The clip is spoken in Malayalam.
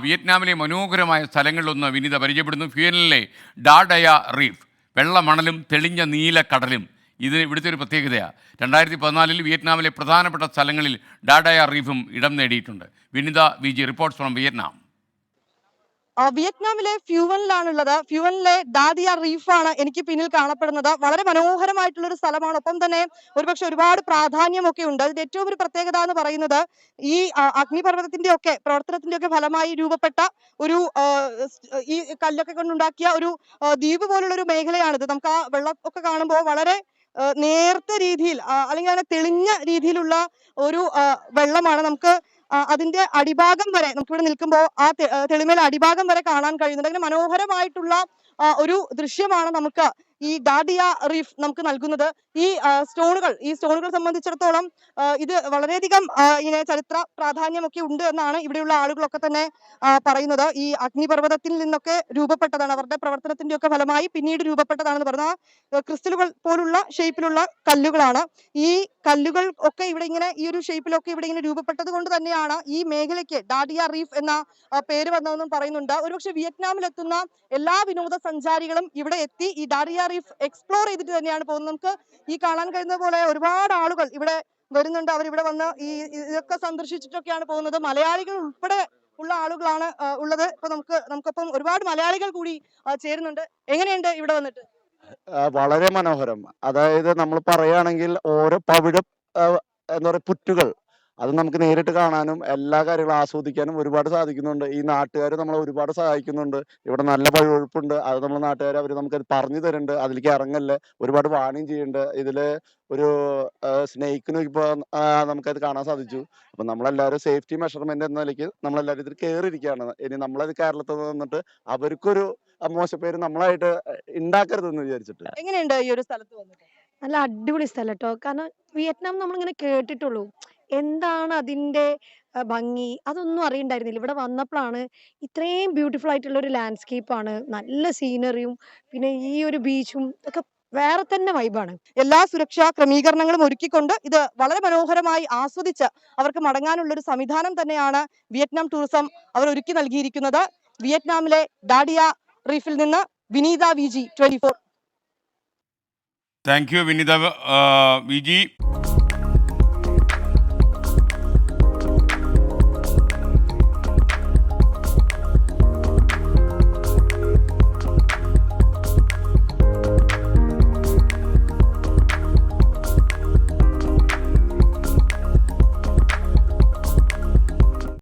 വിയറ്റ്നാമിലെ മനോഹരമായ സ്ഥലങ്ങളിലൊന്ന് വിനീത പരിചയപ്പെടുന്നു. ഫിയനിലെ ഡാഡയ റീഫ്. വെള്ള മണലും തെളിഞ്ഞ നീല കടലും ഇത് ഇവിടുത്തെ ഒരു പ്രത്യേകതയാണ്. 2014 വിയറ്റ്നാമിലെ പ്രധാനപ്പെട്ട സ്ഥലങ്ങളിൽ ഡാഡയ റീഫും ഇടം നേടിയിട്ടുണ്ട്. വിനീത വിജി റിപ്പോർട്ട്സ് ഫ്രം വിയറ്റ്നാം. വിയറ്റ്നാമിലെ ഫ്യൂവനിലാണുള്ളത്. ഫ്യൂവനിലെ ഡാദിയ റീഫാണ് എനിക്ക് പിന്നിൽ കാണപ്പെടുന്നത്. വളരെ മനോഹരമായിട്ടുള്ള ഒരു സ്ഥലമാണ്. ഒപ്പം തന്നെ ഒരുപക്ഷെ ഒരുപാട് പ്രാധാന്യമൊക്കെ ഉണ്ട്. അതിന്റെ ഏറ്റവും ഒരു പ്രത്യേകത എന്ന് പറയുന്നത് ഈ അഗ്നിപർവ്വതത്തിന്റെ ഒക്കെ പ്രവർത്തനത്തിന്റെ ഒക്കെ ഫലമായി രൂപപ്പെട്ട ഒരു ഈ കല്ലൊക്കെ കൊണ്ടുണ്ടാക്കിയ ഒരു ദ്വീപ് പോലുള്ള ഒരു മേഖലയാണിത്. നമുക്ക് ആ വെള്ളം ഒക്കെ കാണുമ്പോൾ വളരെ നേർത്ത രീതിയിൽ അല്ലെങ്കിൽ അങ്ങനെ തെളിഞ്ഞ രീതിയിലുള്ള ഒരു വെള്ളമാണ്. നമുക്ക് അതിന്റെ അടിഭാഗം വരെ നമുക്കിവിടെ നിൽക്കുമ്പോൾ ആ തെളിമേൽ അടിഭാഗം വരെ കാണാൻ കഴിയുന്നുണ്ട്. അങ്ങനെ മനോഹരമായിട്ടുള്ള ഒരു ദൃശ്യമാണ് നമുക്ക് ഈ ഡാഡിയ റീഫ് നമുക്ക് നൽകുന്നത്. ഈ സ്റ്റോണുകൾ സംബന്ധിച്ചിടത്തോളം ഇത് വളരെയധികം ഇങ്ങനെ ചരിത്ര പ്രാധാന്യമൊക്കെ ഉണ്ട് എന്നാണ് ഇവിടെയുള്ള ആളുകളൊക്കെ തന്നെ പറയുന്നത്. ഈ അഗ്നിപർവ്വതത്തിൽ നിന്നൊക്കെ രൂപപ്പെട്ടതാണ്, അവരുടെ പ്രവർത്തനത്തിന്റെ ഒക്കെ ഫലമായി പിന്നീട് രൂപപ്പെട്ടതാണെന്ന് പറഞ്ഞാൽ ക്രിസ്റ്റലുകൾ പോലുള്ള ഷേപ്പിലുള്ള കല്ലുകളാണ്. ഈ കല്ലുകൾ ഒക്കെ ഇവിടെ ഇങ്ങനെ ഈ ഒരു ഷേപ്പിലൊക്കെ ഇവിടെ ഇങ്ങനെ രൂപപ്പെട്ടത് കൊണ്ട് തന്നെയാണ് ഈ മേഖലയ്ക്ക് ഡാഡിയ റീഫ് എന്ന പേര് വന്നതെന്നും പറയുന്നുണ്ട്. ഒരുപക്ഷെ വിയറ്റ്നാമിലെത്തുന്ന എല്ലാ വിനോദസഞ്ചാരികളും ഇവിടെ എത്തി ഈ ഡാഡിയ റീഫ് എക്സ്പ്ലോർ ചെയ്തിട്ട് തന്നെയാണ് പോകുന്നത്. നമുക്ക് ഈ കാണാൻ കഴിയുന്ന പോലെ ഒരുപാട് ആളുകൾ ഇവിടെ വരുന്നുണ്ട്. അവരിവിടെ വന്ന് ഇതൊക്കെ സന്ദർശിച്ചിട്ടൊക്കെയാണ് പോകുന്നത്. മലയാളികൾ ഉൾപ്പെടെ ഉള്ള ആളുകളാണ് ഉള്ളത്. ഇപ്പൊ നമുക്കൊപ്പം ഒരുപാട് മലയാളികൾ കൂടി ചേരുന്നുണ്ട്. എങ്ങനെയുണ്ട് ഇവിടെ വന്നിട്ട്? വളരെ മനോഹരം. അതായത് നമ്മൾ പറയുകയാണെങ്കിൽ ഓരോ പവിഴ എന്താ പറയുക പുറ്റുകൾ അത് നമുക്ക് നേരിട്ട് കാണാനും എല്ലാ കാര്യങ്ങളും ആസ്വദിക്കാനും ഒരുപാട് സാധിക്കുന്നുണ്ട്. ഈ നാട്ടുകാർ നമ്മളെ ഒരുപാട് സഹായിക്കുന്നുണ്ട്. ഇവിടെ നല്ല പഴുവഴുപ്പുണ്ട്. അത് നമ്മൾ നാട്ടുകാർ അവർ നമുക്കത് പറഞ്ഞു തരുന്നുണ്ട്. അതിലേക്ക് ഇറങ്ങല്ലേ, ഒരുപാട് വാണിംഗ് ചെയ്യുന്നുണ്ട്. ഇതില് ഒരു സ്നേഹിക്കിനും ഇപ്പൊ നമുക്കത് കാണാൻ സാധിച്ചു. അപ്പൊ നമ്മളെല്ലാവരും സേഫ്റ്റി മെഷർമെന്റ് എന്ന നിലയ്ക്ക് നമ്മളെല്ലാവരും ഇതിൽ കയറിയിരിക്കുകയാണ്. ഇനി നമ്മളത് കേരളത്തിൽ വന്നിട്ട് അവർക്കൊരു മോശപ്പേര് നമ്മളായിട്ട് ഉണ്ടാക്കരുതെന്ന് വിചാരിച്ചിട്ട്. എങ്ങനെയുണ്ട് ഈ ഒരു സ്ഥലത്ത് വന്നിട്ട്? നല്ല അടിപൊളി സ്ഥലം ട്ടോ. കാരണം വിയറ്റ്നാം നമ്മളിങ്ങനെ കേട്ടിട്ടുള്ളൂ. എന്താണ് അതിന്റെ ഭംഗി അതൊന്നും അറിയണ്ടായിരുന്നില്ല. ഇവിടെ വന്നപ്പളാണ് ഇത്രയും ബ്യൂട്ടിഫുൾ ആയിട്ടുള്ള ഒരു ലാൻഡ്സ്കേപ്പാണ്. നല്ല സീനറിയും പിന്നെ ഈ ഒരു ബീച്ചും ഒക്കെ വേറെ തന്നെ വൈബാണ്. എല്ലാ സുരക്ഷാ ക്രമീകരണങ്ങളും ഒരുക്കിക്കൊണ്ട് ഇത് വളരെ മനോഹരമായി ആസ്വദിച്ച് അവർക്ക് മടങ്ങാനുള്ള ഒരു സംവിധാനം തന്നെയാണ് വിയറ്റ്നാം ടൂറിസം അവർ ഒരുക്കി നൽകിയിരിക്കുന്നത്. വിയറ്റ്നാമിലെ ഡാഡിയ റീഫിൽ നിന്ന് വിനീത വിജി 24. Thank you Vineetha Viji.